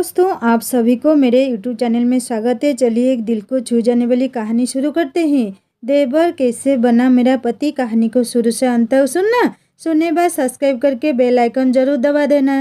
दोस्तों, आप सभी को मेरे YouTube चैनल में स्वागत है। चलिए एक दिल को छू जाने वाली कहानी शुरू करते हैं। देवर कैसे बना मेरा पति कहानी को शुरू से अंत तक सुनने बाद सब्सक्राइब करके बेल आइकन जरूर दबा देना।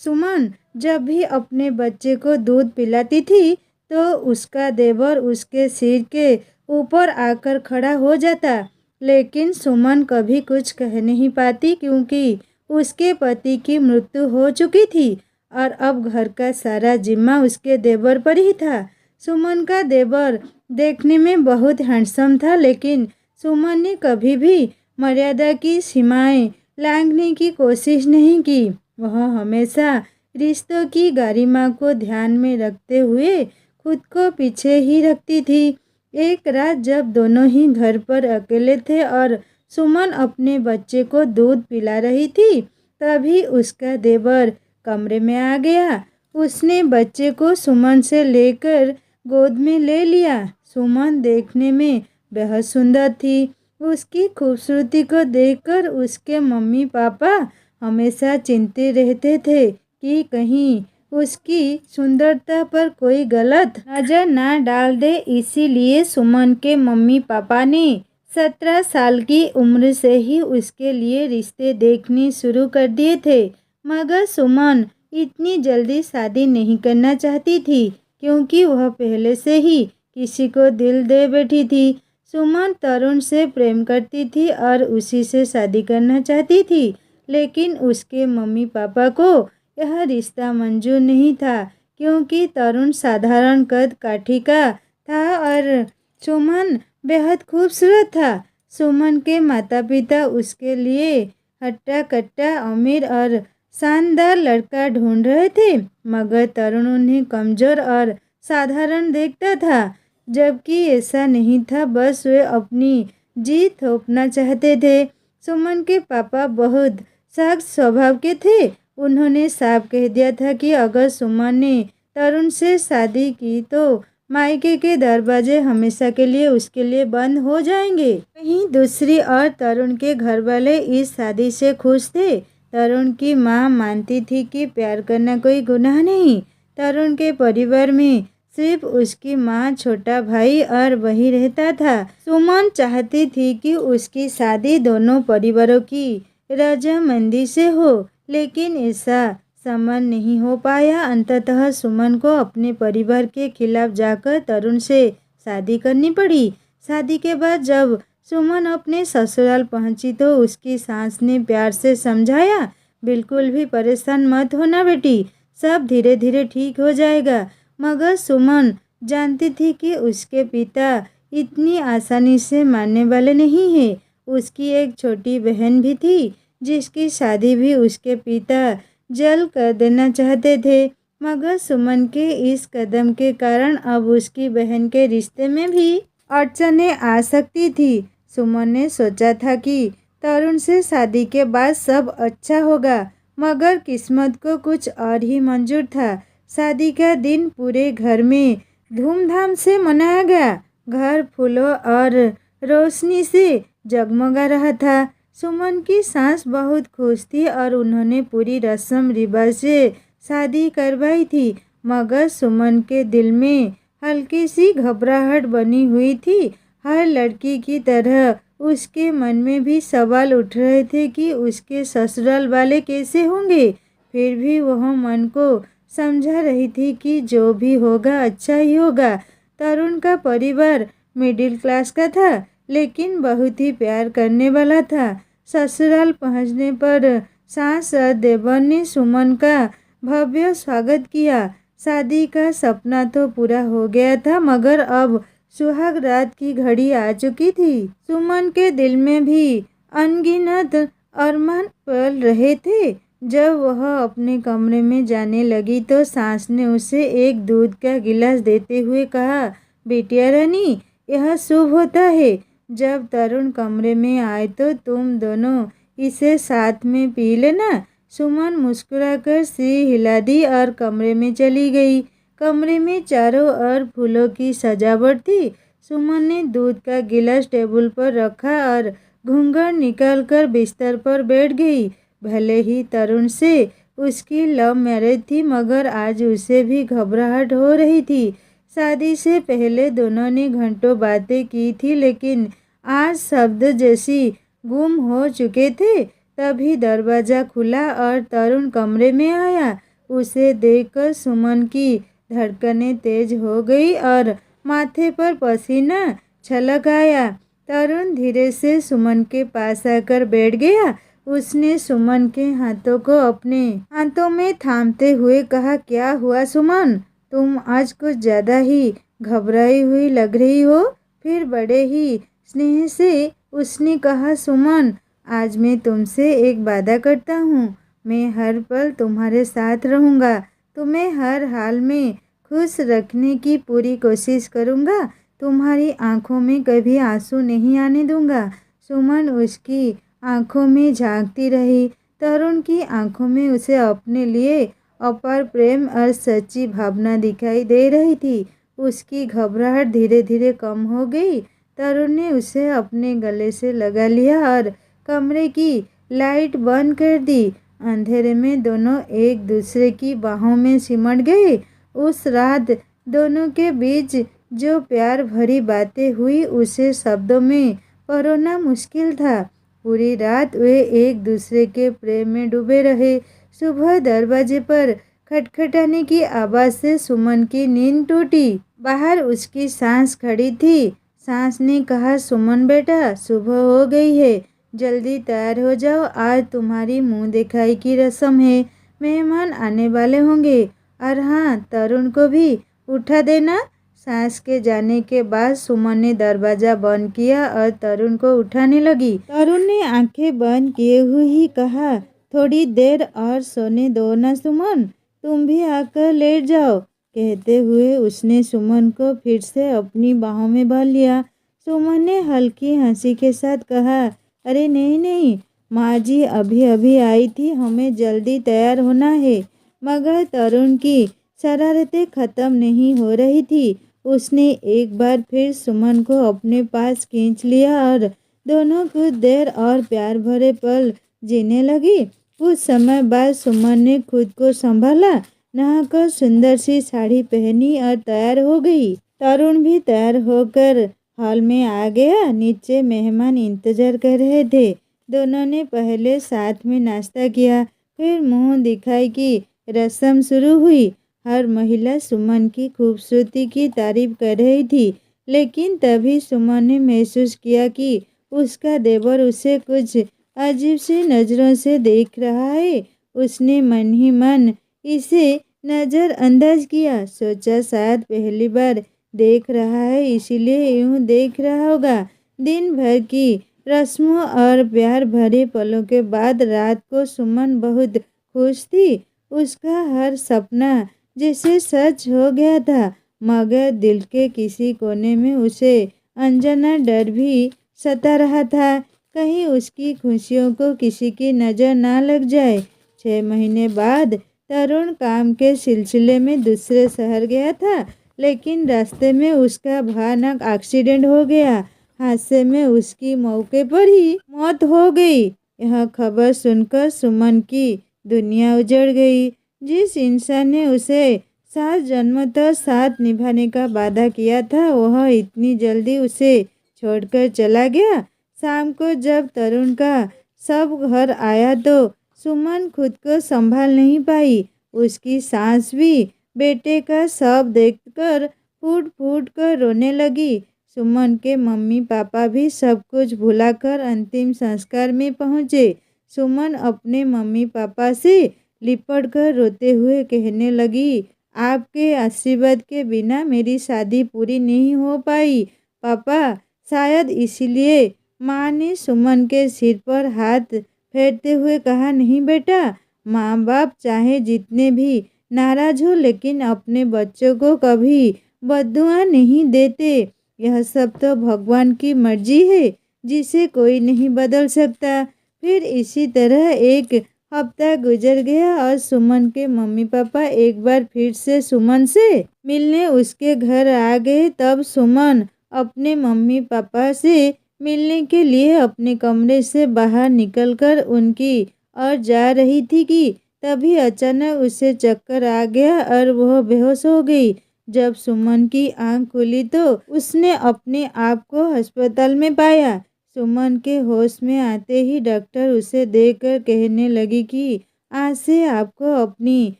सुमन जब भी अपने बच्चे को दूध पिलाती थी तो उसका देवर उसके सिर के ऊपर आकर खड़ा हो जाता, लेकिन सुमन कभी कुछ कह नहीं पाती क्योंकि उसके पति की मृत्यु हो चुकी थी और अब घर का सारा जिम्मा उसके देवर पर ही था। सुमन का देवर देखने में बहुत हैंडसम था, लेकिन सुमन ने कभी भी मर्यादा की सीमाएं लांघने की कोशिश नहीं की। वह हमेशा रिश्तों की गरिमा को ध्यान में रखते हुए खुद को पीछे ही रखती थी। एक रात जब दोनों ही घर पर अकेले थे और सुमन अपने बच्चे को दूध पिला रही थी, तभी उसका देवर कमरे में आ गया। उसने बच्चे को सुमन से लेकर गोद में ले लिया। सुमन देखने में बेहद सुंदर थी। उसकी खूबसूरती को देखकर उसके मम्मी पापा हमेशा चिंतित रहते थे कि कहीं उसकी सुंदरता पर कोई गलत नजर ना डाल दे। इसीलिए सुमन के मम्मी पापा ने 17 साल की उम्र से ही उसके लिए रिश्ते देखने शुरू कर दिए थे। मगर सुमन इतनी जल्दी शादी नहीं करना चाहती थी क्योंकि वह पहले से ही किसी को दिल दे बैठी थी। सुमन तरुण से प्रेम करती थी और उसी से शादी करना चाहती थी, लेकिन उसके मम्मी पापा को यह रिश्ता मंजूर नहीं था क्योंकि तरुण साधारण कद काठी का था और सुमन बेहद खूबसूरत था। सुमन के माता पिता उसके लिए हट्टा कट्टा अमीर और शानदार लड़का ढूंढ रहे थे, मगर तरुण उन्हें कमजोर और साधारण देखता था, जबकि ऐसा नहीं था। बस वे अपनी जीत थोपना चाहते थे। सुमन के पापा बहुत सख्त स्वभाव के थे। उन्होंने साफ कह दिया था कि अगर सुमन ने तरुण से शादी की तो मायके के दरवाजे हमेशा के लिए उसके लिए बंद हो जाएंगे। वहीं दूसरी ओर तरुण के घर वाले इस शादी से खुश थे। तरुण की मां मानती थी कि प्यार करना कोई गुनाह नहीं। तरुण के परिवार में सिर्फ उसकी मां, छोटा भाई और वही रहता था। सुमन चाहती थी कि उसकी शादी दोनों परिवारों की रजामंदी से हो, लेकिन ऐसा संभव नहीं हो पाया। अंततः सुमन को अपने परिवार के खिलाफ जाकर तरुण से शादी करनी पड़ी। शादी के बाद जब सुमन अपने ससुराल पहुंची तो उसकी सास ने प्यार से समझाया, बिल्कुल भी परेशान मत होना बेटी, सब धीरे धीरे ठीक हो जाएगा। मगर सुमन जानती थी कि उसके पिता इतनी आसानी से मानने वाले नहीं हैं। उसकी एक छोटी बहन भी थी जिसकी शादी भी उसके पिता जल्द कर देना चाहते थे, मगर सुमन के इस कदम के कारण अब उसकी बहन के रिश्ते में भी अड़चनें आ सकती थी। सुमन ने सोचा था कि तरुण से शादी के बाद सब अच्छा होगा, मगर किस्मत को कुछ और ही मंजूर था। शादी का दिन पूरे घर में धूमधाम से मनाया गया। घर फूलों और रोशनी से जगमगा रहा था। सुमन की सास बहुत खुश थी और उन्होंने पूरी रस्म रिवाज से शादी करवाई थी, मगर सुमन के दिल में हल्की सी घबराहट बनी हुई थी। हर लड़की की तरह उसके मन में भी सवाल उठ रहे थे कि उसके ससुराल वाले कैसे होंगे। फिर भी वह मन को समझा रही थी कि जो भी होगा अच्छा ही होगा। तरुण का परिवार मिडिल क्लास का था, लेकिन बहुत ही प्यार करने वाला था। ससुराल पहुंचने पर सास और देवर ने सुमन का भव्य स्वागत किया। शादी का सपना तो पूरा हो गया था, मगर अब सुहाग रात की घड़ी आ चुकी थी। सुमन के दिल में भी अनगिनत अरमान पल रहे थे। जब वह अपने कमरे में जाने लगी तो सास ने उसे एक दूध का गिलास देते हुए कहा, बेटिया रानी, यह शुभ होता है। जब तरुण कमरे में आए तो तुम दोनों इसे साथ में पी लेना। सुमन मुस्कुराकर सिर हिला दी और कमरे में चली गई। कमरे में चारों ओर फूलों की सजावट थी। सुमन ने दूध का गिलास टेबल पर रखा और घूंघट निकालकर बिस्तर पर बैठ गई। भले ही तरुण से उसकी लव मैरिज थी, मगर आज उसे भी घबराहट हो रही थी। शादी से पहले दोनों ने घंटों बातें की थी, लेकिन आज शब्द जैसी गुम हो चुके थे। तभी दरवाज़ा खुला और तरुण कमरे में आया। उसे देखकर सुमन की धड़कनें तेज हो गई और माथे पर पसीना छलक आया। तरुण धीरे से सुमन के पास आकर बैठ गया। उसने सुमन के हाथों को अपने हाथों में थामते हुए कहा, क्या हुआ सुमन? तुम आज कुछ ज़्यादा ही घबराई हुई लग रही हो। फिर बड़े ही स्नेह से उसने कहा, सुमन, आज मैं तुमसे एक वादा करता हूँ। मैं हर पल तुम्हारे साथ रहूँगा। तुम्हें हर हाल में खुश रखने की पूरी कोशिश करूँगा। तुम्हारी आंखों में कभी आंसू नहीं आने दूंगा। सुमन उसकी आंखों में झांकती रही। तरुण की आंखों में उसे अपने लिए अपार प्रेम और सच्ची भावना दिखाई दे रही थी। उसकी घबराहट धीरे धीरे कम हो गई। तरुण ने उसे अपने गले से लगा लिया और कमरे की लाइट बंद कर दी। अंधेरे में दोनों एक दूसरे की बाहों में सिमट गए। उस रात दोनों के बीच जो प्यार भरी बातें हुई उसे शब्दों में परोना मुश्किल था। पूरी रात वे एक दूसरे के प्रेम में डूबे रहे। सुबह दरवाजे पर खटखटाने की आवाज़ से सुमन की नींद टूटी। बाहर उसकी सास खड़ी थी। सास ने कहा, सुमन बेटा, सुबह हो गई है, जल्दी तैयार हो जाओ, आज तुम्हारी मुंह दिखाई की रस्म है, मेहमान आने वाले होंगे। और हाँ, तरुण को भी उठा देना। सास के जाने के बाद सुमन ने दरवाज़ा बंद किया और तरुण को उठाने लगी। तरुण ने आंखें बंद किए हुए ही कहा, थोड़ी देर और सोने दो ना सुमन, तुम भी आकर लेट जाओ। कहते हुए उसने सुमन को फिर से अपनी बाहों में भर लिया। सुमन ने हल्की हंसी के साथ कहा, अरे नहीं नहीं माँ जी, अभी अभी आई थी, हमें जल्दी तैयार होना है। मगर तरुण की शरारतें ख़त्म नहीं हो रही थी। उसने एक बार फिर सुमन को अपने पास खींच लिया और दोनों कुछ देर और प्यार भरे पल जीने लगी। कुछ समय बाद सुमन ने खुद को संभाला, नहाकर सुंदर सी साड़ी पहनी और तैयार हो गई। तरुण भी तैयार होकर हॉल में आ गया। नीचे मेहमान इंतजार कर रहे थे। दोनों ने पहले साथ में नाश्ता किया, फिर मुंह दिखाई की रस्म शुरू हुई। हर महिला सुमन की खूबसूरती की तारीफ कर रही थी, लेकिन तभी सुमन ने महसूस किया कि उसका देवर उसे कुछ अजीब सी नज़रों से देख रहा है। उसने मन ही मन इसे नज़रअंदाज किया। सोचा, शायद पहली बार देख रहा है, इसीलिए यूं देख रहा होगा। दिन भर की रस्मों और प्यार भरे पलों के बाद रात को सुमन बहुत खुश थी। उसका हर सपना जैसे सच हो गया था, मगर दिल के किसी कोने में उसे अनजाना डर भी सता रहा था, कहीं उसकी खुशियों को किसी की नज़र ना लग जाए। 6 महीने बाद तरुण काम के सिलसिले में दूसरे शहर गया था, लेकिन रास्ते में उसका भयानक एक्सीडेंट हो गया। हादसे में उसकी मौके पर ही मौत हो गई। यह खबर सुनकर सुमन की दुनिया उजड़ गई। जिस इंसान ने उसे 7 जन्मों तक साथ निभाने का वादा किया था, वह इतनी जल्दी उसे छोड़कर चला गया। शाम को जब तरुण का शव घर आया तो सुमन खुद को संभाल नहीं पाई। उसकी सास भी बेटे का शव देखकर फूट फूट कर रोने लगी। सुमन के मम्मी पापा भी सब कुछ भुलाकर अंतिम संस्कार में पहुँचे। सुमन अपने मम्मी पापा से लिपट कर रोते हुए कहने लगी, आपके आशीर्वाद के बिना मेरी शादी पूरी नहीं हो पाई पापा। शायद इसीलिए माँ ने सुमन के सिर पर हाथ फेरते हुए कहा, नहीं बेटा, माँ बाप चाहे जितने भी नाराज हो, लेकिन अपने बच्चों को कभी बद्दुआ नहीं देते। यह सब तो भगवान की मर्जी है, जिसे कोई नहीं बदल सकता। फिर इसी तरह एक हफ्ता गुजर गया और सुमन के मम्मी पापा एक बार फिर से सुमन से मिलने उसके घर आ गए। तब सुमन अपने मम्मी पापा से मिलने के लिए अपने कमरे से बाहर निकलकर उनकी ओर जा रही थी कि तभी अचानक उसे चक्कर आ गया और वह बेहोश हो गई। जब सुमन की आंख खुली तो उसने अपने आप को अस्पताल में पाया। सुमन के होश में आते ही डॉक्टर उसे देखकर कहने लगी कि आज से आपको अपनी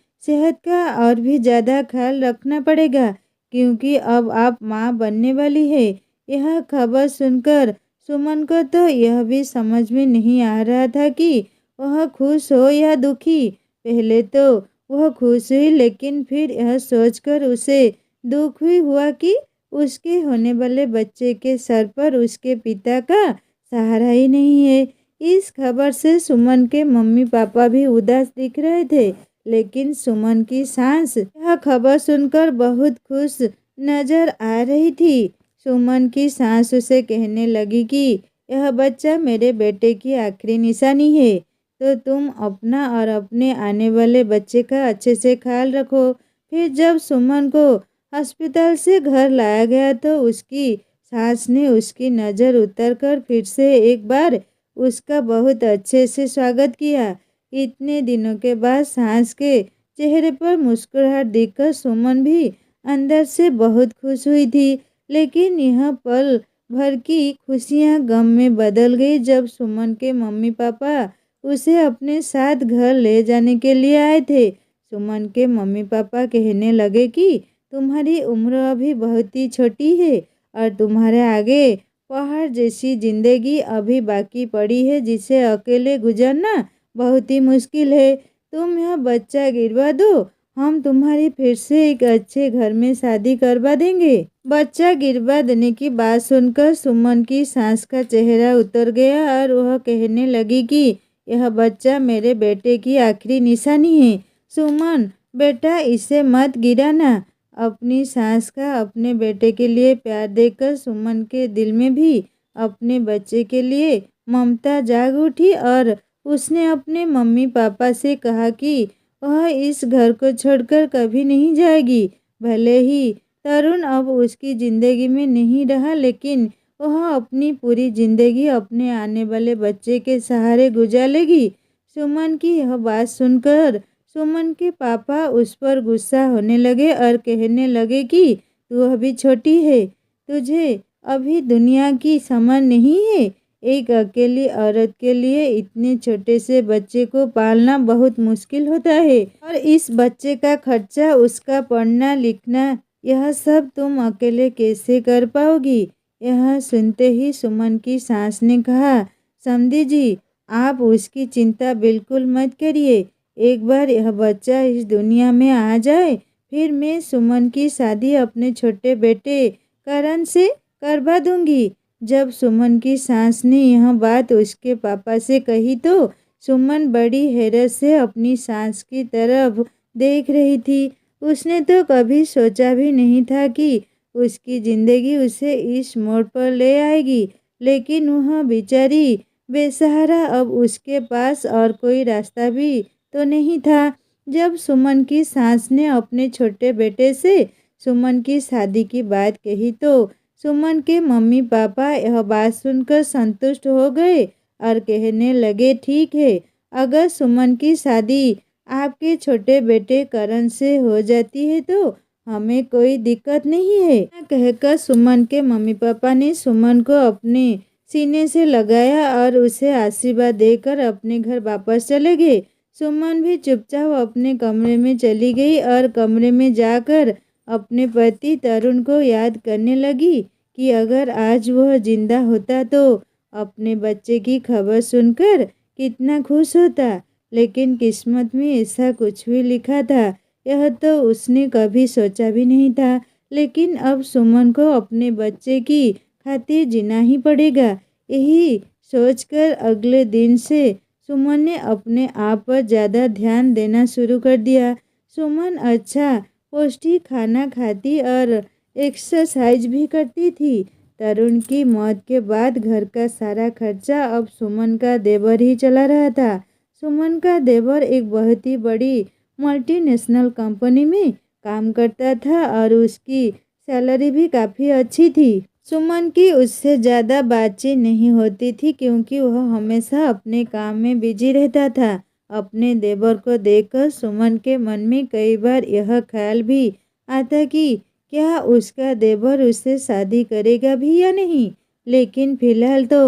सेहत का और भी ज़्यादा ख्याल रखना पड़ेगा, क्योंकि अब आप माँ बनने वाली है। यह खबर सुनकर सुमन को तो यह भी समझ में नहीं आ रहा था कि वह खुश हो या दुखी। पहले तो वह खुश हुई, लेकिन फिर यह सोचकर उसे दुख भी हुआ कि उसके होने वाले बच्चे के सर पर उसके पिता का सहारा ही नहीं है। इस खबर से सुमन के मम्मी पापा भी उदास दिख रहे थे, लेकिन सुमन की सास यह खबर सुनकर बहुत खुश नजर आ रही थी। सुमन की सास उसे कहने लगी कि यह बच्चा मेरे बेटे की आखिरी निशानी है, तो तुम अपना और अपने आने वाले बच्चे का अच्छे से ख्याल रखो। फिर जब सुमन को अस्पताल से घर लाया गया तो उसकी सास ने उसकी नज़र उतारकर फिर से एक बार उसका बहुत अच्छे से स्वागत किया। इतने दिनों के बाद सास के चेहरे पर मुस्कुराहट देखकर सुमन भी अंदर से बहुत खुश हुई थी। लेकिन यह पल भर की खुशियाँ गम में बदल गई जब सुमन के मम्मी पापा उसे अपने साथ घर ले जाने के लिए आए थे। सुमन के मम्मी पापा कहने लगे कि तुम्हारी उम्र अभी बहुत ही छोटी है और तुम्हारे आगे पहाड़ जैसी जिंदगी अभी बाकी पड़ी है, जिसे अकेले गुजरना बहुत ही मुश्किल है। तुम यह बच्चा गिरवा दो, हम तुम्हारी फिर से एक अच्छे घर में शादी करवा देंगे। बच्चा गिरवा देने की बात सुनकर सुमन की सास का चेहरा उतर गया और वह कहने लगी कि यह बच्चा मेरे बेटे की आखिरी निशानी है। सुमन बेटा, इसे मत गिराना। अपनी सास का अपने बेटे के लिए प्यार देखकर सुमन के दिल में भी अपने बच्चे के लिए ममता जाग उठी और उसने अपने मम्मी पापा से कहा कि वह इस घर को छोड़कर कभी नहीं जाएगी। भले ही तरुण अब उसकी ज़िंदगी में नहीं रहा, लेकिन वह अपनी पूरी ज़िंदगी अपने आने वाले बच्चे के सहारे गुजारेगी। सुमन की यह बात सुनकर सुमन के पापा उस पर गुस्सा होने लगे और कहने लगे कि तू अभी छोटी है, तुझे अभी दुनिया की समझ नहीं है। एक अकेली औरत के लिए इतने छोटे से बच्चे को पालना बहुत मुश्किल होता है, और इस बच्चे का खर्चा, उसका पढ़ना लिखना, यह सब तुम अकेले कैसे कर पाओगी। यह सुनते ही सुमन की सास ने कहा, समधी जी, आप उसकी चिंता बिल्कुल मत करिए। एक बार यह बच्चा इस दुनिया में आ जाए, फिर मैं सुमन की शादी अपने छोटे बेटे करण से करवा दूंगी। जब सुमन की सास ने यह बात उसके पापा से कही तो सुमन बड़ी हैरत से अपनी सास की तरफ देख रही थी। उसने तो कभी सोचा भी नहीं था कि उसकी ज़िंदगी उसे इस मोड़ पर ले आएगी, लेकिन वह बेचारी बेसहारा, अब उसके पास और कोई रास्ता भी तो नहीं था। जब सुमन की सास ने अपने छोटे बेटे से सुमन की शादी की बात कही तो सुमन के मम्मी पापा यह बात सुनकर संतुष्ट हो गए और कहने लगे, ठीक है, अगर सुमन की शादी आपके छोटे बेटे करण से हो जाती है तो हमें कोई दिक्कत नहीं है। कहकर सुमन के मम्मी पापा ने सुमन को अपने सीने से लगाया और उसे आशीर्वाद देकर अपने घर वापस चले गए। सुमन भी चुपचाप अपने कमरे में चली गई और कमरे में जाकर अपने पति तरुण को याद करने लगी कि अगर आज वह जिंदा होता तो अपने बच्चे की खबर सुनकर कितना खुश होता। लेकिन किस्मत में ऐसा कुछ भी लिखा था, यह तो उसने कभी सोचा भी नहीं था। लेकिन अब सुमन को अपने बच्चे की खातिर जीना ही पड़ेगा। यही सोचकर अगले दिन से सुमन ने अपने आप पर ज़्यादा ध्यान देना शुरू कर दिया। सुमन अच्छा पौष्टिक खाना खाती और एक्सरसाइज भी करती थी। तरुण की मौत के बाद घर का सारा खर्चा अब सुमन का देवर ही चला रहा था। सुमन का देवर एक बहुत ही बड़ी मल्टीनेशनल कंपनी में काम करता था और उसकी सैलरी भी काफ़ी अच्छी थी। सुमन की उससे ज़्यादा बातचीत नहीं होती थी, क्योंकि वह हमेशा अपने काम में बिजी रहता था अपने देवर को देखकर सुमन के मन में कई बार यह ख्याल भी आता कि क्या उसका देवर उससे शादी करेगा भी या नहीं। लेकिन फिलहाल तो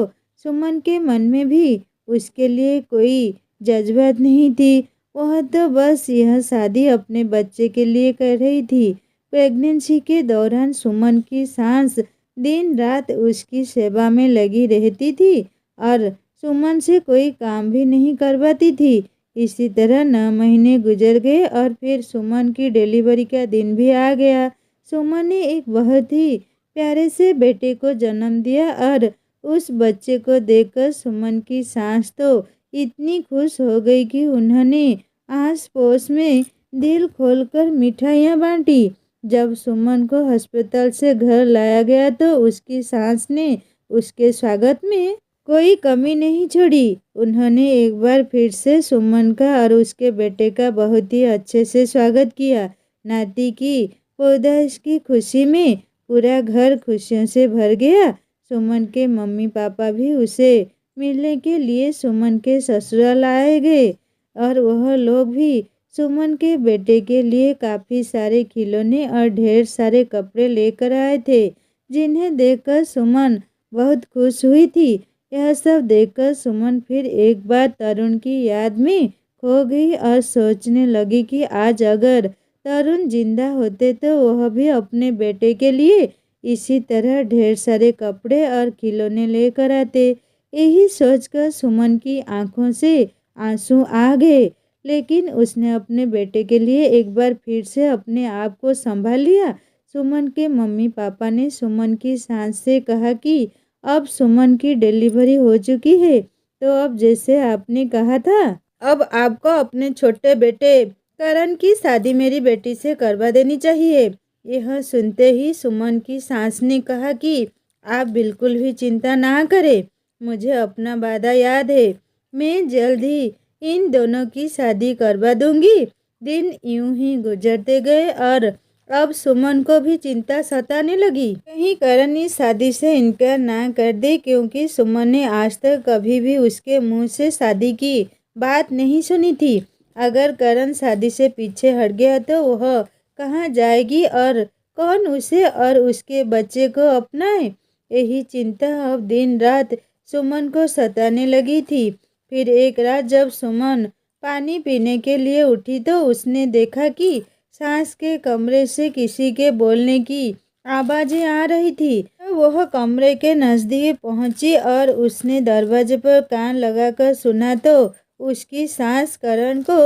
सुमन के मन में भी उसके लिए कोई जज्बात नहीं थी। वह तो बस यह शादी अपने बच्चे के लिए कर रही थी। प्रेगनेंसी के दौरान सुमन की सास दिन रात उसकी सेवा में लगी रहती थी और सुमन से कोई काम भी नहीं करवाती थी। इसी तरह 9 महीने गुजर गए और फिर सुमन की डिलीवरी का दिन भी आ गया। सुमन ने एक बहुत ही प्यारे से बेटे को जन्म दिया और उस बच्चे को देखकर सुमन की सास तो इतनी खुश हो गई कि उन्होंने आस पड़ोस में दिल खोलकर मिठाइयाँ बांटी। जब सुमन को अस्पताल से घर लाया गया तो उसकी सास ने उसके स्वागत में कोई कमी नहीं छोड़ी। उन्होंने एक बार फिर से सुमन का और उसके बेटे का बहुत ही अच्छे से स्वागत किया। नाती की पैदाइश की खुशी में पूरा घर खुशियों से भर गया। सुमन के मम्मी पापा भी उसे मिलने के लिए सुमन के ससुराल आए गए और वह लोग भी सुमन के बेटे के लिए काफ़ी सारे खिलौने और ढेर सारे कपड़े लेकर आए थे, जिन्हें देखकर सुमन बहुत खुश हुई थी। यह सब देखकर सुमन फिर एक बार तरुण की याद में खो गई और सोचने लगी कि आज अगर तरुण जिंदा होते तो वह भी अपने बेटे के लिए इसी तरह ढेर सारे कपड़े और खिलौने लेकर आते। यही सोचकर सुमन की आंखों से आंसू आ गए, लेकिन उसने अपने बेटे के लिए एक बार फिर से अपने आप को संभाल लिया। सुमन के मम्मी पापा ने सुमन की सास से कहा कि अब सुमन की डिलीवरी हो चुकी है, तो अब जैसे आपने कहा था अब आपको अपने छोटे बेटे करण की शादी मेरी बेटी से करवा देनी चाहिए। यह सुनते ही सुमन की सास ने कहा कि आप बिल्कुल भी चिंता ना करें, मुझे अपना वादा याद है, मैं जल्द ही इन दोनों की शादी करवा दूंगी। दिन यूं ही गुजरते गए और अब सुमन को भी चिंता सताने लगी, कहीं करण इस शादी से इनकार ना कर दे, क्योंकि सुमन ने आज तक कभी भी उसके मुंह से शादी की बात नहीं सुनी थी। अगर करण शादी से पीछे हट गया तो वह कहाँ जाएगी और कौन उसे और उसके बच्चे को अपनाए। यही चिंता अब दिन रात सुमन को सताने लगी थी। फिर एक रात जब सुमन पानी पीने के लिए उठी तो उसने देखा कि सास के कमरे से किसी के बोलने की आवाज़ें आ रही थी। तो वह कमरे के नज़दीक पहुंची और उसने दरवाजे पर कान लगाकर सुना तो उसकी सास करण को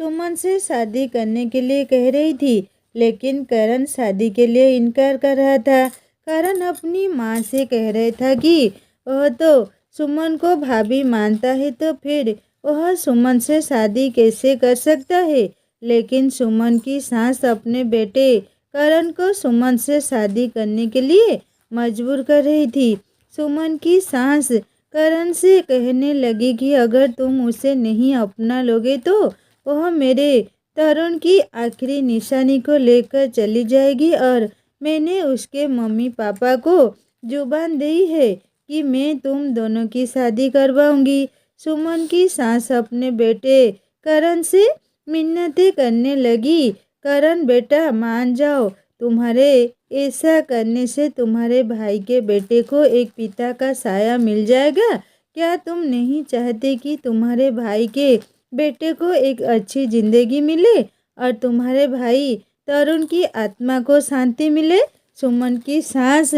सुमन से शादी करने के लिए कह रही थी, लेकिन करण शादी के लिए इनकार कर रहा था। करण अपनी माँ से कह रहा था कि वह तो सुमन को भाभी मानता है, तो फिर वह सुमन से शादी कैसे कर सकता है। लेकिन सुमन की सास अपने बेटे करण को सुमन से शादी करने के लिए मजबूर कर रही थी। सुमन की सास करण से कहने लगी कि अगर तुम उसे नहीं अपना लोगे तो वह मेरे तरुण की आखिरी निशानी को लेकर चली जाएगी और मैंने उसके मम्मी पापा को जुबान दी है कि मैं तुम दोनों की शादी करवाऊंगी। सुमन की सास अपने बेटे करण से मिन्नतें करने लगी, करण बेटा मान जाओ, तुम्हारे ऐसा करने से तुम्हारे भाई के बेटे को एक पिता का साया मिल जाएगा। क्या तुम नहीं चाहते कि तुम्हारे भाई के बेटे को एक अच्छी जिंदगी मिले और तुम्हारे भाई तरुण की आत्मा को शांति मिले। सुमन की सास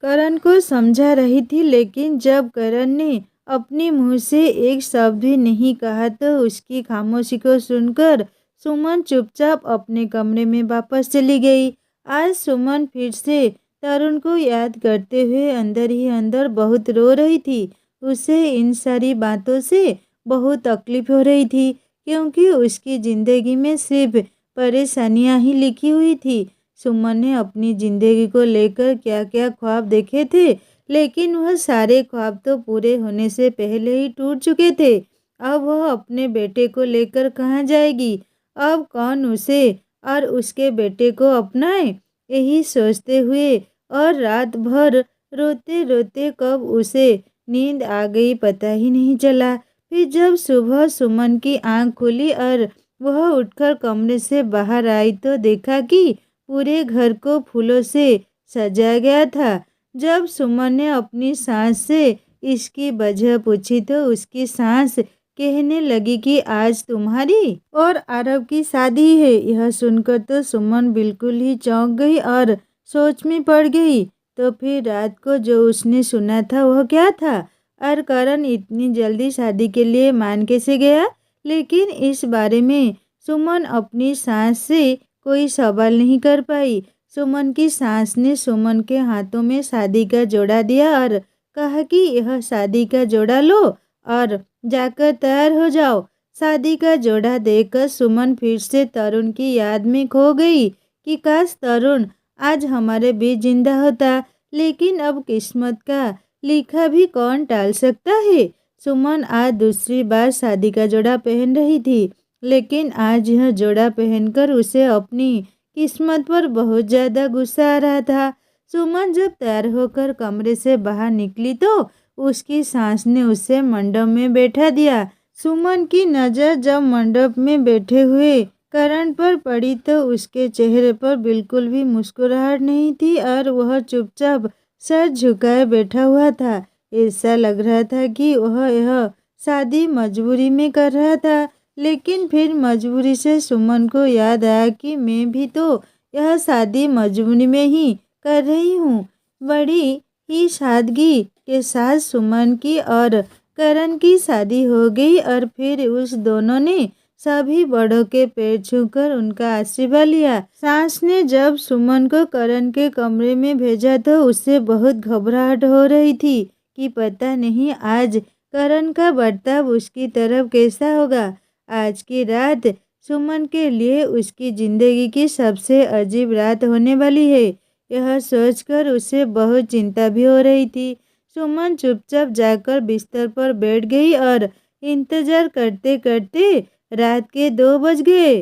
करण को समझा रही थी, लेकिन जब करण ने अपने मुंह से एक शब्द भी नहीं कहा तो उसकी खामोशी को सुनकर सुमन चुपचाप अपने कमरे में वापस चली गई। आज सुमन फिर से तरुण को याद करते हुए अंदर ही अंदर बहुत रो रही थी। उसे इन सारी बातों से बहुत तकलीफ हो रही थी, क्योंकि उसकी ज़िंदगी में सिर्फ परेशानियां ही लिखी हुई थी। सुमन ने अपनी ज़िंदगी को लेकर क्या क्या ख्वाब देखे थे, लेकिन वह सारे ख्वाब तो पूरे होने से पहले ही टूट चुके थे। अब वह अपने बेटे को लेकर कहाँ जाएगी, अब कौन उसे और उसके बेटे को अपनाए। यही सोचते हुए और रात भर रोते रोते कब उसे नींद आ गई पता ही नहीं चला। फिर जब सुबह सुमन की आंख खुली और वह उठकर कमरे से बाहर आई तो देखा कि पूरे घर को फूलों से सजाया गया था। जब सुमन ने अपनी सास से इसकी वजह पूछी तो उसकी सास कहने लगी कि आज तुम्हारी और आरव की शादी है। यह सुनकर तो सुमन बिल्कुल ही चौंक गई और सोच में पड़ गई। तो फिर रात को जो उसने सुना था वह क्या था और करण इतनी जल्दी शादी के लिए मान कैसे गया। लेकिन इस बारे में सुमन अपनी सास से कोई सवाल नहीं कर पाई। सुमन की सास ने सुमन के हाथों में शादी का जोड़ा दिया और कहा कि यह शादी का जोड़ा लो और जाकर तैयार हो जाओ। शादी का जोड़ा देखकर सुमन फिर से तरुण की याद में खो गई कि काश तरुण आज हमारे बीच जिंदा होता। लेकिन अब किस्मत का लिखा भी कौन टाल सकता है। सुमन आज दूसरी बार शादी का जोड़ा पहन रही थी, लेकिन आज यह जोड़ा पहनकर उसे अपनी किस्मत पर बहुत ज़्यादा गुस्सा आ रहा था। सुमन जब तैयार होकर कमरे से बाहर निकली तो उसकी सास ने उसे मंडप में बैठा दिया। सुमन की नज़र जब मंडप में बैठे हुए करण पर पड़ी तो उसके चेहरे पर बिल्कुल भी मुस्कुराहट नहीं थी और वह चुपचाप सर झुकाए बैठा हुआ था। ऐसा लग रहा था कि वह यह शादी मजबूरी में कर रहा था। लेकिन फिर मजबूरी से सुमन को याद आया कि मैं भी तो यह शादी मजबूरी में ही कर रही हूँ। बड़ी ही सादगी के साथ सुमन की और करण की शादी हो गई और फिर उस दोनों ने सभी बड़ों के पैर छूकर उनका आशीर्वाद लिया। सास ने जब सुमन को करण के कमरे में भेजा तो उसे बहुत घबराहट हो रही थी कि पता नहीं आज करण का बर्ताव उसकी तरफ कैसा होगा। आज की रात सुमन के लिए उसकी जिंदगी की सबसे अजीब रात होने वाली है। यह सोचकर उसे बहुत चिंता भी हो रही थी। सुमन चुपचाप जाकर बिस्तर पर बैठ गई और इंतजार करते करते रात के 2 बज गए।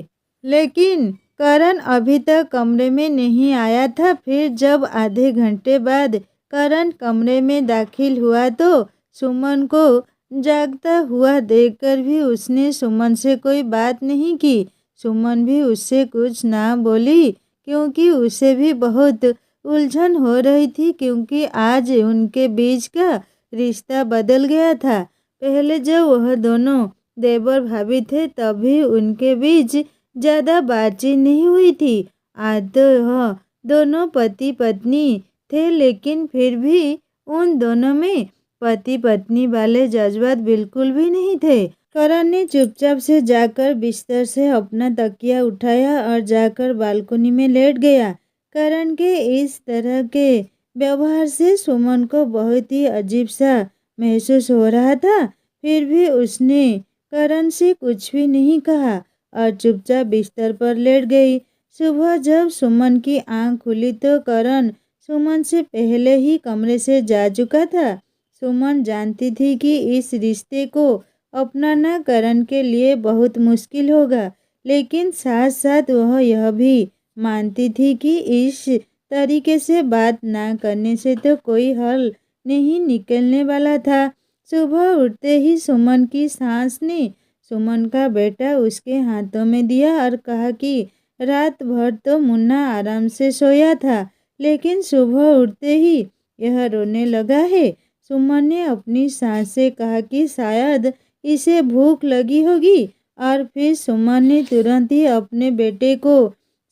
लेकिन करण अभी तक कमरे में नहीं आया था। फिर जब आधे घंटे बाद करण कमरे में दाखिल हुआ तो सुमन को जागता हुआ देखकर भी उसने सुमन से कोई बात नहीं की। सुमन भी उससे कुछ ना बोली क्योंकि उसे भी बहुत उलझन हो रही थी, क्योंकि आज उनके बीच का रिश्ता बदल गया था। पहले जब वह दोनों देवर भाभी थे तभी उनके बीच ज़्यादा बातचीत नहीं हुई थी। आज तो वह दोनों पति पत्नी थे, लेकिन फिर भी उन दोनों में पति पत्नी वाले जज्बात बिल्कुल भी नहीं थे। करण ने चुपचाप से जाकर बिस्तर से अपना तकिया उठाया और जाकर बालकनी में लेट गया। करण के इस तरह के व्यवहार से सुमन को बहुत ही अजीब सा महसूस हो रहा था। फिर भी उसने करण से कुछ भी नहीं कहा और चुपचाप बिस्तर पर लेट गई। सुबह जब सुमन की आंख खुली तो करण सुमन से पहले ही कमरे से जा चुका था। सुमन जानती थी कि इस रिश्ते को अपनाना करण के लिए बहुत मुश्किल होगा, लेकिन साथ साथ वह यह भी मानती थी कि इस तरीके से बात ना करने से तो कोई हल नहीं निकलने वाला था। सुबह उठते ही सुमन की सास ने सुमन का बेटा उसके हाथों में दिया और कहा कि रात भर तो मुन्ना आराम से सोया था, लेकिन सुबह उठते ही यह रोने लगा है। सुमन ने अपनी सास से कहा कि शायद इसे भूख लगी होगी और फिर सुमन ने तुरंत ही अपने बेटे को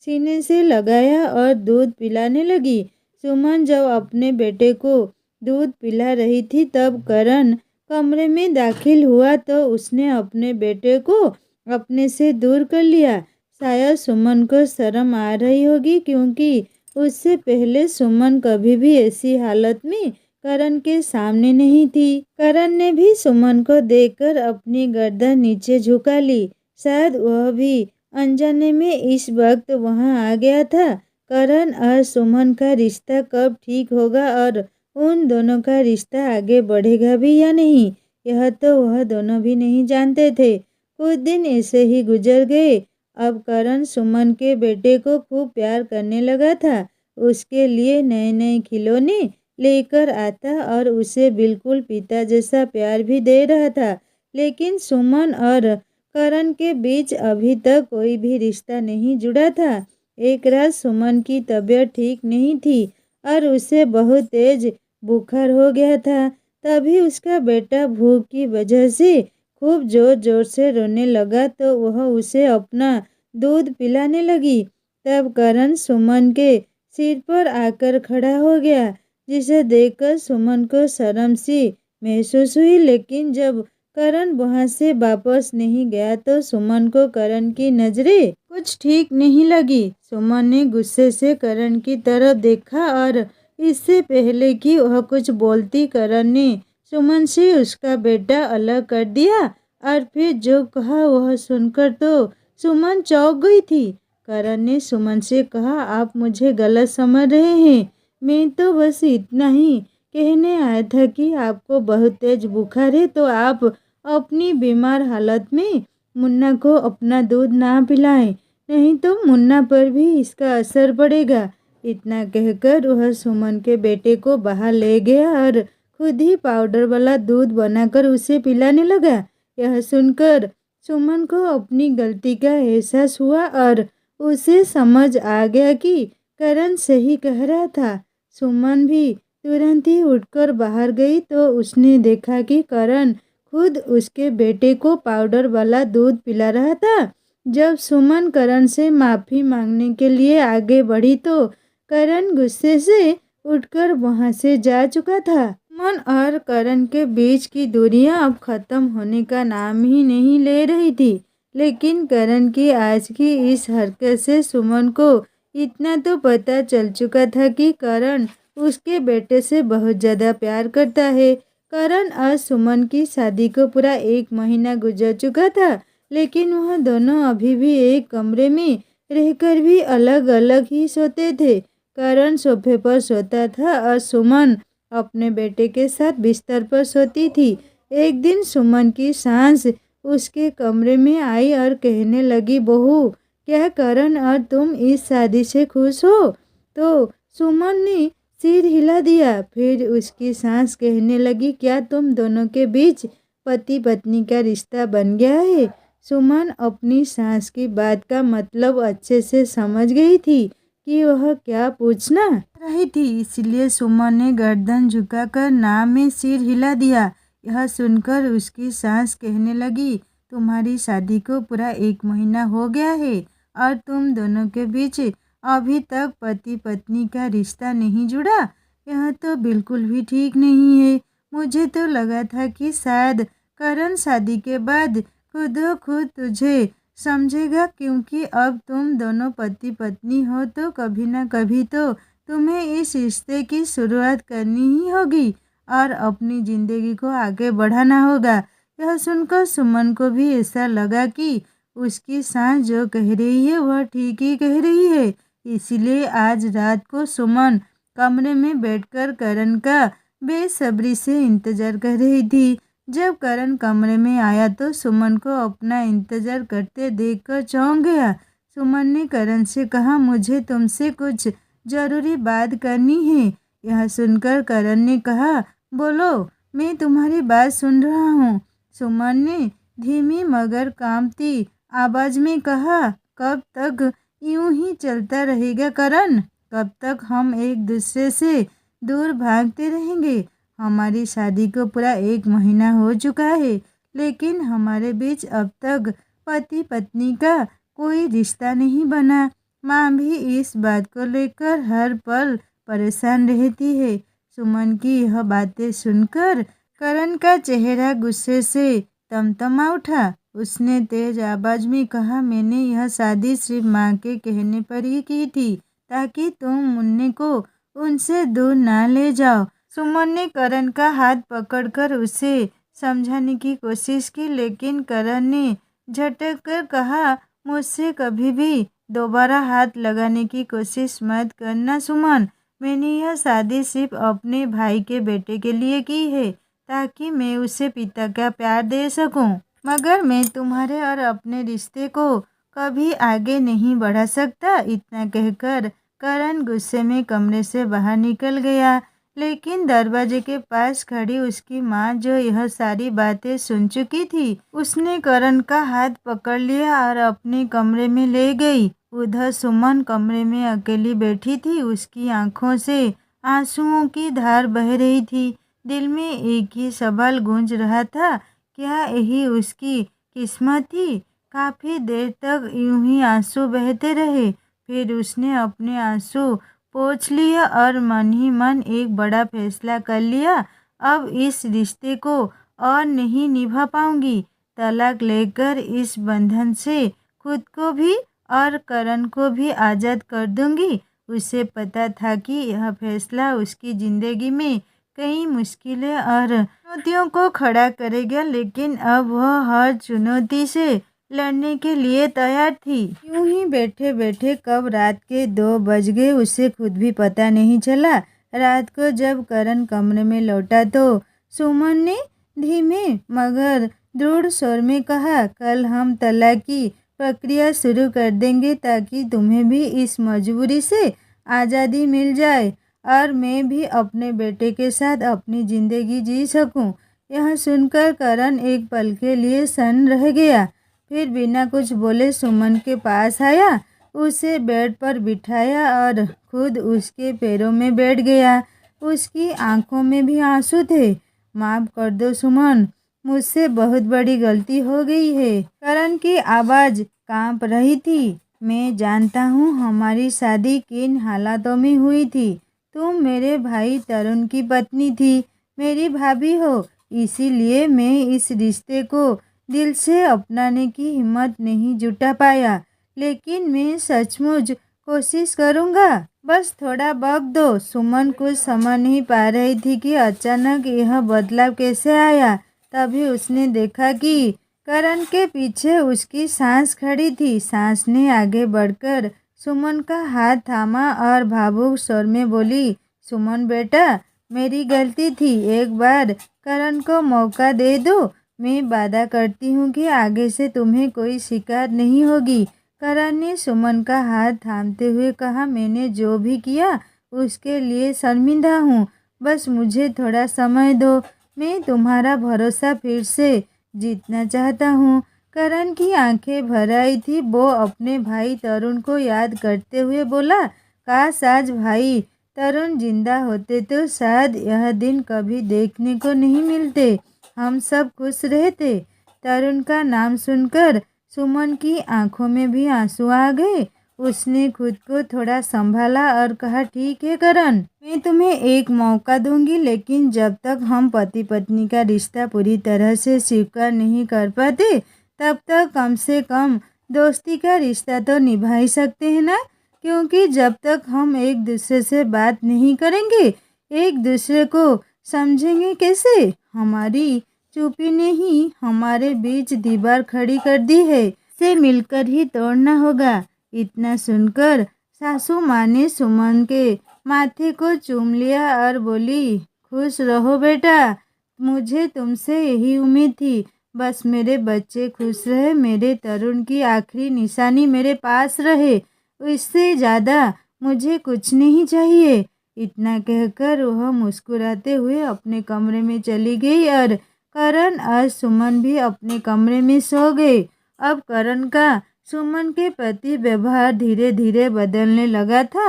सीने से लगाया और दूध पिलाने लगी। सुमन जब अपने बेटे को दूध पिला रही थी तब करण कमरे में दाखिल हुआ तो उसने अपने बेटे को अपने से दूर कर लिया। शायद सुमन को शर्म आ रही होगी, क्योंकि उससे पहले सुमन कभी भी ऐसी हालत में करण के सामने नहीं थी। करण ने भी सुमन को देखकर अपनी गर्दन नीचे झुका ली। शायद वह भी अनजाने में इस वक्त वहां आ गया था। करण और सुमन का रिश्ता कब ठीक होगा और उन दोनों का रिश्ता आगे बढ़ेगा भी या नहीं, यह तो वह दोनों भी नहीं जानते थे। कुछ दिन ऐसे ही गुजर गए। अब करण सुमन के बेटे को खूब प्यार करने लगा था। उसके लिए नए नए खिलौने लेकर आता और उसे बिल्कुल पिता जैसा प्यार भी दे रहा था। लेकिन सुमन और करण के बीच अभी तक कोई भी रिश्ता नहीं जुड़ा था। एक रात सुमन की तबीयत ठीक नहीं थी और उसे बहुत तेज बुखार हो गया था। तभी उसका बेटा भूख की वजह से खूब जोर जोर से रोने लगा तो वह उसे अपना दूध पिलाने लगी। तब करण सुमन के सिर पर आकर खड़ा हो गया, जिसे देखकर सुमन को शर्म सी महसूस हुई। लेकिन जब करण वहां से वापस नहीं गया तो सुमन को करण की नजरें कुछ ठीक नहीं लगी। सुमन ने गुस्से से करण की तरफ देखा और इससे पहले कि वह कुछ बोलती करण ने सुमन से उसका बेटा अलग कर दिया और फिर जो कहा वह सुनकर तो सुमन चौंक गई थी। करण ने सुमन से कहा, आप मुझे गलत समझ रहे हैं। मैं तो बस इतना ही कहने आया था कि आपको बहुत तेज बुखार है तो आप अपनी बीमार हालत में मुन्ना को अपना दूध ना पिलाएं, नहीं तो मुन्ना पर भी इसका असर पड़ेगा। इतना कहकर वह सुमन के बेटे को बाहर ले गया और खुद ही पाउडर वाला दूध बनाकर उसे पिलाने लगा। यह सुनकर सुमन को अपनी गलती का एहसास हुआ और उसे समझ आ गया कि करण सही कह रहा था। सुमन भी तुरंत ही उठकर बाहर गई तो उसने देखा कि करण खुद उसके बेटे को पाउडर वाला दूध पिला रहा था। जब सुमन करण से माफ़ी मांगने के लिए आगे बढ़ी तो करण गुस्से से उठकर वहां से जा चुका था। सुमन और करण के बीच की दूरियां अब खत्म होने का नाम ही नहीं ले रही थी। लेकिन करण की आज की इस हरकत से सुमन को इतना तो पता चल चुका था कि करण उसके बेटे से बहुत ज़्यादा प्यार करता है। करण और सुमन की शादी को पूरा 1 महीना गुजर चुका था, लेकिन वह दोनों अभी भी एक कमरे में रहकर भी अलग अलग ही सोते थे। करण सोफे पर सोता था और सुमन अपने बेटे के साथ बिस्तर पर सोती थी। एक दिन सुमन की सास उसके कमरे में आई और कहने लगी, बहू, क्या करण और तुम इस शादी से खुश हो? तो सुमन ने सिर हिला दिया। फिर उसकी सास कहने लगी, क्या तुम दोनों के बीच पति पत्नी का रिश्ता बन गया है? सुमन अपनी सास की बात का मतलब अच्छे से समझ गई थी कि वह क्या पूछना रही थी, इसलिए सुमन ने गर्दन झुकाकर ना में सिर हिला दिया। यह सुनकर उसकी सास कहने लगी, तुम्हारी शादी को पूरा 1 महीना हो गया है और तुम दोनों के बीच अभी तक पति पत्नी का रिश्ता नहीं जुड़ा। यह तो बिल्कुल भी ठीक नहीं है। मुझे तो लगा था कि शायद करण शादी के बाद खुद खुद तुझे समझेगा, क्योंकि अब तुम दोनों पति पत्नी हो तो कभी ना कभी तो तुम्हें इस रिश्ते की शुरुआत करनी ही होगी और अपनी ज़िंदगी को आगे बढ़ाना होगा। यह सुनकर सुमन को भी ऐसा लगा कि उसकी सास जो कह रही है वह ठीक ही कह रही है। इसलिए आज रात को सुमन कमरे में बैठकर करण का बेसब्री से इंतजार कर रही थी। जब करण कमरे में आया तो सुमन को अपना इंतजार करते देखकर चौंक गया। सुमन ने करण से कहा, मुझे तुमसे कुछ ज़रूरी बात करनी है। यह सुनकर करण ने कहा, बोलो, मैं तुम्हारी बात सुन रहा हूँ। सुमन ने धीमी मगर कांपती आवाज़ में कहा, कब तक यूं ही चलता रहेगा करण? कब तक हम एक दूसरे से दूर भागते रहेंगे? हमारी शादी को पूरा 1 महीना हो चुका है, लेकिन हमारे बीच अब तक पति पत्नी का कोई रिश्ता नहीं बना। माँ भी इस बात को लेकर हर पल परेशान रहती है। सुमन की यह बातें सुनकर करण का चेहरा गुस्से से तमतमा उठा। उसने तेज आवाज में कहा, मैंने यह शादी सिर्फ माँ के कहने पर ही की थी, ताकि तुम मुन्ने को उनसे दूर ना ले जाओ। सुमन ने करण का हाथ पकड़कर उसे समझाने की कोशिश की, लेकिन करण ने झटक कर कहा, मुझसे कभी भी दोबारा हाथ लगाने की कोशिश मत करना सुमन। मैंने यह शादी सिर्फ अपने भाई के बेटे के लिए की है, ताकि मैं उसे पिता का प्यार दे सकूं। मगर मैं तुम्हारे और अपने रिश्ते को कभी आगे नहीं बढ़ा सकता। इतना कहकर करण गुस्से में कमरे से बाहर निकल गया। लेकिन दरवाजे के पास खड़ी उसकी माँ जो यह सारी बातें सुन चुकी थी, उसने करण का हाथ पकड़ लिया और अपने कमरे में ले गई। उधर सुमन कमरे में अकेली बैठी थी। उसकी आंखों से आंसुओं की धार बह रही थी। दिल में एक ही सवाल गूंज रहा था, क्या यही उसकी किस्मत थी? काफी देर तक यूं ही आंसू बहते रहे। फिर उसने अपने आंसू पोंछ लिया और मन ही मन एक बड़ा फैसला कर लिया। अब इस रिश्ते को और नहीं निभा पाऊंगी। तलाक लेकर इस बंधन से खुद को भी और करण को भी आज़ाद कर दूंगी। उसे पता था कि यह फैसला उसकी ज़िंदगी में कई मुश्किलें और चुनौतियों को खड़ा करेगा, लेकिन अब वह हर चुनौती से लड़ने के लिए तैयार थी। यूं ही बैठे बैठे कब रात के 2 बज गए उसे खुद भी पता नहीं चला। रात को जब करण कमरे में लौटा तो सुमन ने धीमे मगर दृढ़ स्वर में कहा, कल हम तलाक की प्रक्रिया शुरू कर देंगे ताकि तुम्हें भी इस मजबूरी से आज़ादी मिल जाए और मैं भी अपने बेटे के साथ अपनी ज़िंदगी जी सकूं। यह सुनकर करण एक पल के लिए सन्न रह गया। फिर बिना कुछ बोले सुमन के पास आया, उसे बेड पर बिठाया और खुद उसके पैरों में बैठ गया। उसकी आंखों में भी आंसू थे। माफ़ कर दो सुमन, मुझसे बहुत बड़ी गलती हो गई है। करण की आवाज़ कांप रही थी। मैं जानता हूँ हमारी शादी किन हालातों में हुई थी। तुम मेरे भाई तरुण की पत्नी थी, मेरी भाभी हो, इसीलिए मैं इस रिश्ते को दिल से अपनाने की हिम्मत नहीं जुटा पाया, लेकिन मैं सचमुच कोशिश करूँगा। बस थोड़ा वक्त दो। सुमन कुछ समझ नहीं पा रही थी कि अचानक यह बदलाव कैसे आया। तभी उसने देखा कि करण के पीछे उसकी सांस खड़ी थी। सांस ने आगे बढ़कर सुमन का हाथ थामा और भावुक स्वर में बोली, सुमन बेटा, मेरी गलती थी, एक बार करण को मौका दे दो। मैं वादा करती हूँ कि आगे से तुम्हें कोई शिकायत नहीं होगी। करण ने सुमन का हाथ थामते हुए कहा, मैंने जो भी किया उसके लिए शर्मिंदा हूँ। बस मुझे थोड़ा समय दो। मैं तुम्हारा भरोसा फिर से जीतना चाहता हूँ। करण की आंखें भर आई थी। वो अपने भाई तरुण को याद करते हुए बोला, काश आज भाई तरुण जिंदा होते तो शायद यह दिन कभी देखने को नहीं मिलते। हम सब खुश रहते। तरुण का नाम सुनकर सुमन की आंखों में भी आंसू आ गए। उसने खुद को थोड़ा संभाला और कहा, ठीक है करण, मैं तुम्हें एक मौका दूंगी, लेकिन जब तक हम पति पत्नी का रिश्ता पूरी तरह से स्वीकार नहीं कर पाते तब तक कम से कम दोस्ती का रिश्ता तो निभा ही सकते हैं ना। क्योंकि जब तक हम एक दूसरे से बात नहीं करेंगे, एक दूसरे को समझेंगे कैसे? हमारी चुप्पी ने ही हमारे बीच दीवार खड़ी कर दी है, से मिलकर ही तोड़ना होगा। इतना सुनकर सासू माँ ने सुमन के माथे को चूम लिया और बोली, खुश रहो बेटा, मुझे तुमसे यही उम्मीद थी। बस मेरे बच्चे खुश रहे, मेरे तरुण की आखिरी निशानी मेरे पास रहे, इससे ज़्यादा मुझे कुछ नहीं चाहिए। इतना कहकर वह मुस्कुराते हुए अपने कमरे में चली गई और करण और सुमन भी अपने कमरे में सो गए। अब करण का सुमन के प्रति व्यवहार धीरे धीरे बदलने लगा था।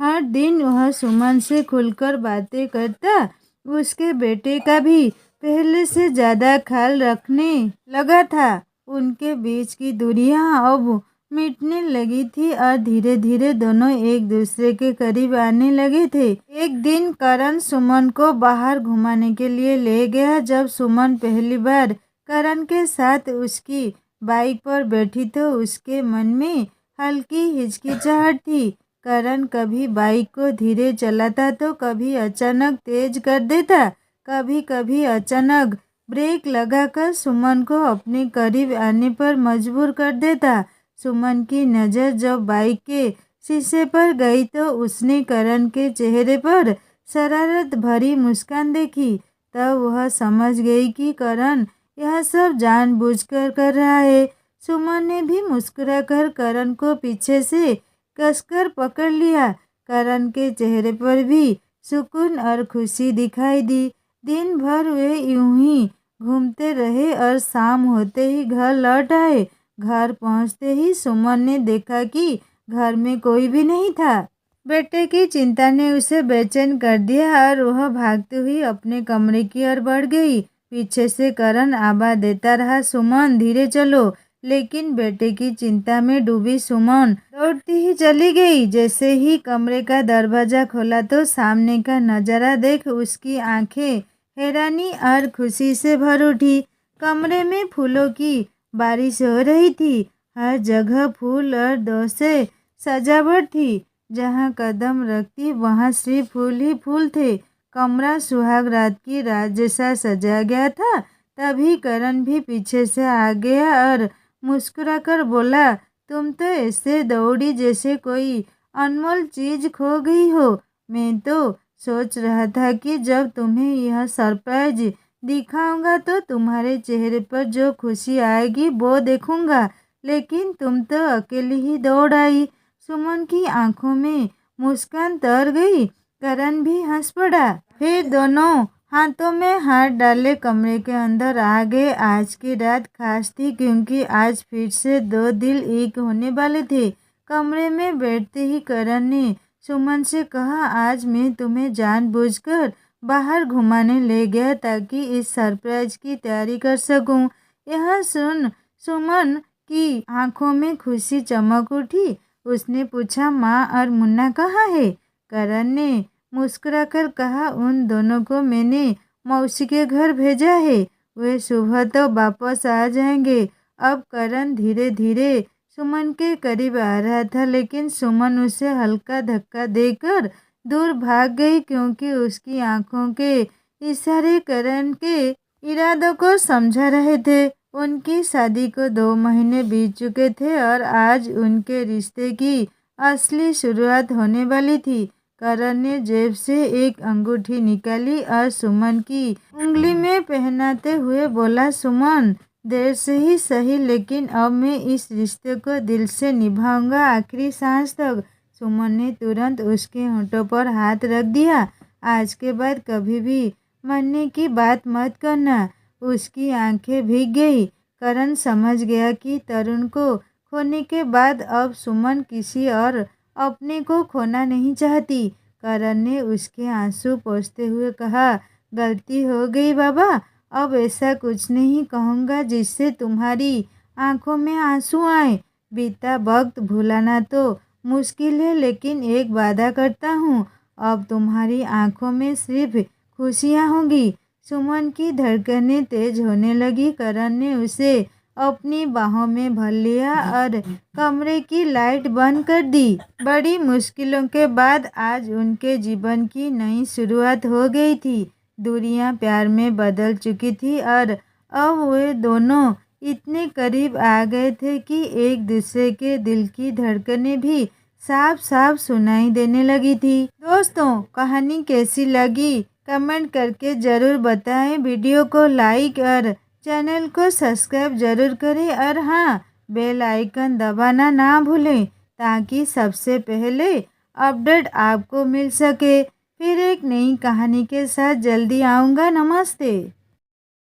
हर दिन वह सुमन से खुलकर बातें करता, उसके बेटे का भी पहले से ज़्यादा ख्याल रखने लगा था। उनके बीच की दूरियां अब मिटने लगी थी और धीरे धीरे दोनों एक दूसरे के करीब आने लगे थे। एक दिन करण सुमन को बाहर घुमाने के लिए ले गया। जब सुमन पहली बार करण के साथ उसकी बाइक पर बैठी तो उसके मन में हल्की हिचकिचाहट थी। करण कभी बाइक को धीरे चलाता तो कभी अचानक तेज कर देता, कभी कभी अचानक ब्रेक लगाकर सुमन को अपने करीब आने पर मजबूर कर देता। सुमन की नज़र जब बाइक के शीशे पर गई तो उसने करण के चेहरे पर शरारत भरी मुस्कान देखी। तब वह समझ गई कि करण यह सब जानबूझकर कर रहा है। सुमन ने भी मुस्कुराकर करण को पीछे से कसकर पकड़ लिया। करण के चेहरे पर भी सुकून और खुशी दिखाई दी। दिन भर वे यूं ही घूमते रहे और शाम होते ही घर लौट आए। घर पहुंचते ही सुमन ने देखा कि घर में कोई भी नहीं था। बेटे की चिंता ने उसे बेचैन कर दिया और वह भागती हुई अपने कमरे की ओर बढ़ गई। पीछे से करण आवाज देता रहा, सुमन धीरे चलो। लेकिन बेटे की चिंता में डूबी सुमन दौड़ती ही चली गई। जैसे ही कमरे का दरवाजा खोला तो सामने का नजारा देख उसकी आंखें हैरानी और खुशी से भर उठी। कमरे में फूलों की बारिश हो रही थी। हर जगह फूल और दो से सजावट थी। जहाँ कदम रखती वहाँ सिर्फ फूल ही फूल थे। कमरा सुहाग रात की रात जैसा सजा गया था। तभी करण भी पीछे से आ गया और मुस्कुराकर बोला, तुम तो ऐसे दौड़ी जैसे कोई अनमोल चीज खो गई हो। मैं तो सोच रहा था कि जब तुम्हें यह सरप्राइज दिखाऊंगा तो तुम्हारे चेहरे पर जो खुशी आएगी वो देखूंगा, लेकिन तुम तो अकेली ही दौड़ आई। सुमन की आंखों में मुस्कान तर गई। करण भी हंस पड़ा। फिर दोनों हाथों में हाथ डाले कमरे के अंदर आ गए। आज की रात खास थी क्योंकि आज फिर से दो दिल एक होने वाले थे। कमरे में बैठते ही करण ने सुमन से कहा, आज मैं तुम्हें जानबूझकर बाहर घुमाने ले गया ताकि इस सरप्राइज की तैयारी कर सकूं। यह सुन सुमन की आंखों में खुशी चमक उठी। उसने पूछा, माँ और मुन्ना कहाँ है? करण ने मुस्कुराकर कहा, उन दोनों को मैंने मौसी के घर भेजा है। वे सुबह तो वापस आ जाएंगे। अब करण धीरे धीरे सुमन के करीब आ रहा था, लेकिन सुमन उसे हल्का धक्का देकर दूर भाग गई क्योंकि उसकी आंखों के इशारे करण के इरादों को समझा रहे थे। उनकी शादी को 2 महीने बीत चुके थे और आज उनके रिश्ते की असली शुरुआत होने वाली थी। करण ने जेब से एक अंगूठी निकाली और सुमन की उंगली में पहनाते हुए बोला, सुमन देर से ही सही, लेकिन अब मैं इस रिश्ते को दिल से निभाऊंगा आखिरी सांस तक। सुमन ने तुरंत उसके होंठों पर हाथ रख दिया। आज के बाद कभी भी मरने की बात मत करना। उसकी आंखें भीग गई। करण समझ गया कि तरुण को खोने के बाद अब सुमन किसी और अपने को खोना नहीं चाहती। करण ने उसके आंसू पोंछते हुए कहा, गलती हो गई बाबा, अब ऐसा कुछ नहीं कहूँगा जिससे तुम्हारी आंखों में आंसू आए। बीता वक्त भुलाना तो मुश्किल है, लेकिन एक वादा करता हूँ, अब तुम्हारी आंखों में सिर्फ खुशियाँ होंगी। सुमन की धड़कनें तेज होने लगी। करण ने उसे अपनी बाहों में भर लिया और कमरे की लाइट बंद कर दी। बड़ी मुश्किलों के बाद आज उनके जीवन की नई शुरुआत हो गई थी। दूरियां प्यार में बदल चुकी थी और अब वे दोनों इतने करीब आ गए थे कि एक दूसरे के दिल की धड़कनें भी साफ साफ सुनाई देने लगी थी। दोस्तों, कहानी कैसी लगी कमेंट करके ज़रूर बताएं। वीडियो को लाइक और चैनल को सब्सक्राइब जरूर करें और हाँ, बेल आइकन दबाना ना भूलें ताकि सबसे पहले अपडेट आपको मिल सके। फिर एक नई कहानी के साथ जल्दी आऊँगा। नमस्ते।